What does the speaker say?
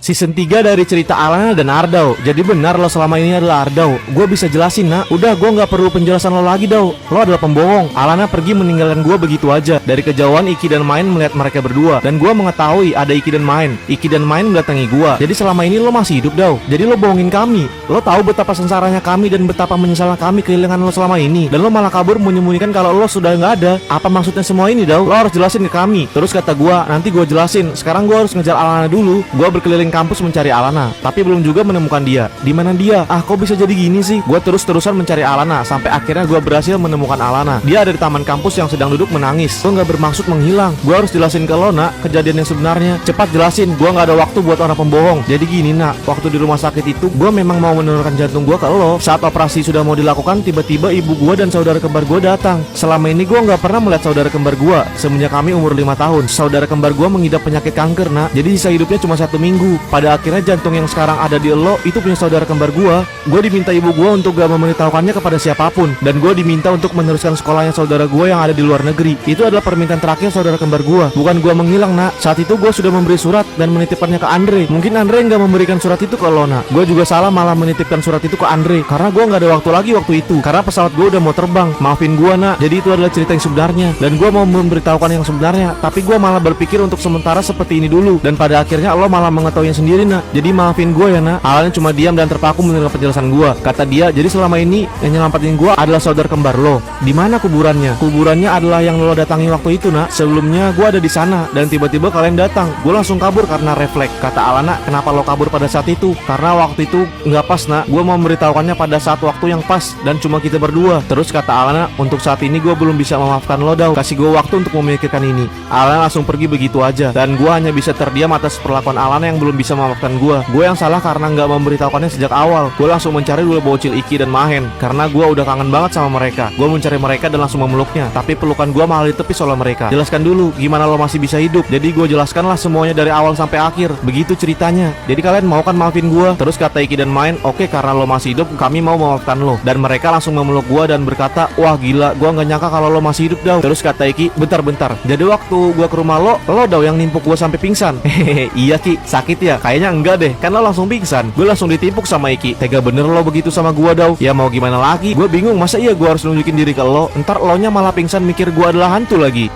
Season 3 dari cerita Alana dan Ardao. Jadi benar lo selama ini adalah Ardao. Gue bisa jelasin nak. Udah gue gak perlu penjelasan lo lagi Dao. Lo adalah pembohong. Alana pergi meninggalkan gue begitu aja. Dari kejauhan Iki dan Main melihat mereka berdua. Dan gue mengetahui ada Iki dan Main. Iki dan Main mendatangi gue. Jadi selama ini lo masih hidup Dao. Jadi lo bohongin kami. Lo tahu betapa sengsaranya kami dan betapa menyesalnya kami kehilangan lo selama ini. Dan lo malah kabur menyembunyikan kalau lo sudah gak ada. Apa maksudnya semua ini Dao? Lo harus jelasin ke kami. Terus kata gue, nanti gue jelasin. Sekarang gue harus ngejar Alana dulu. Gue berkeliling kampus mencari Alana, tapi belum juga menemukan dia. Di mana dia? Ah, kok bisa jadi gini sih? Gue terus-terusan mencari Alana sampai akhirnya gue berhasil menemukan Alana. Dia ada di taman kampus yang sedang duduk menangis. Gue nggak bermaksud menghilang. Gue harus jelasin ke lo nak kejadian yang sebenarnya. Cepat jelasin. Gue nggak ada waktu buat orang pembohong. Jadi gini nak, waktu di rumah sakit itu gue memang mau menurunkan jantung gue ke lo. Saat operasi sudah mau dilakukan, tiba-tiba ibu gue dan saudara kembar gue datang. Selama ini gue nggak pernah melihat saudara kembar gue semenjak kami umur 5 tahun. Saudara kembar gue mengidap penyakit kanker nak. Jadi sisa hidupnya cuma 1 minggu. Pada akhirnya jantung yang sekarang ada di lo itu punya saudara kembar gua. Gue diminta ibu gua untuk gak memberitahukannya kepada siapapun. Dan gue diminta untuk meneruskan sekolahnya saudara gua yang ada di luar negeri. Itu adalah permintaan terakhir saudara kembar gua. Bukan gua menghilang nak. Saat itu gue sudah memberi surat dan menitipkannya ke Andre. Mungkin Andre gak memberikan surat itu ke lo nak. Gue juga salah malah menitipkan surat itu ke Andre. Karena gue gak ada waktu lagi waktu itu. Karena pesawat gue udah mau terbang. Maafin gue nak. Jadi itu adalah cerita yang sebenarnya. Dan gue mau memberitahukan yang sebenarnya. Tapi gue malah berpikir untuk sementara seperti ini dulu. Dan pada akhirnya lo malah mengetahuinya sendiri nak. Jadi maafin gue ya nak. Alana cuma diam dan terpaku mendengar penjelasan gue. Kata dia, jadi selama ini yang nyelamatin gue adalah saudara kembar lo. Di mana kuburannya? Kuburannya adalah yang lo datangi waktu itu nak. Sebelumnya gue ada di sana dan tiba-tiba kalian datang. Gue langsung kabur karena refleks. Kata Alana, kenapa lo kabur pada saat itu? Karena waktu itu nggak pas nak. Gue mau memberitahukannya pada saat waktu yang pas dan cuma kita berdua. Terus kata Alana, untuk saat ini gue belum bisa memaafkan lo Dao. Kasih gue waktu untuk memikirkan ini. Alana langsung pergi begitu aja dan gue hanya bisa terdiam atas perlakuan Alana yang belum bisa memaafkan gue. Gue yang salah karena nggak memberitahukannya sejak awal. Gue langsung mencari dua bocil Iki dan Mahen karena gue udah kangen banget sama mereka. Gue mencari mereka dan langsung memeluknya, tapi pelukan gue malah ditepis oleh mereka. Jelaskan dulu gimana lo masih bisa hidup. Jadi gue jelaskanlah semuanya dari awal sampai akhir. Begitu ceritanya. Jadi kalian mau kan maafin gue? Terus kata Iki dan Mahen, oke, karena lo masih hidup kami mau memaafkan lo. Dan mereka langsung memeluk gue dan berkata, wah gila, gue nggak nyangka kalau lo masih hidup Dao. Terus kata Iki, bentar. Jadi waktu gue ke rumah lo Dao yang nimpuk gue sampai pingsan. Hehehe, iya Ki, sakit ya? Kayaknya enggak deh, kan lo langsung pingsan. Gue langsung ditimpuk sama Iki. Tega bener lo begitu sama gua Dao. Ya mau gimana lagi? Gue bingung, masa iya gue harus nunjukin diri ke lo? Ntar lo nya malah pingsan mikir gue adalah hantu lagi.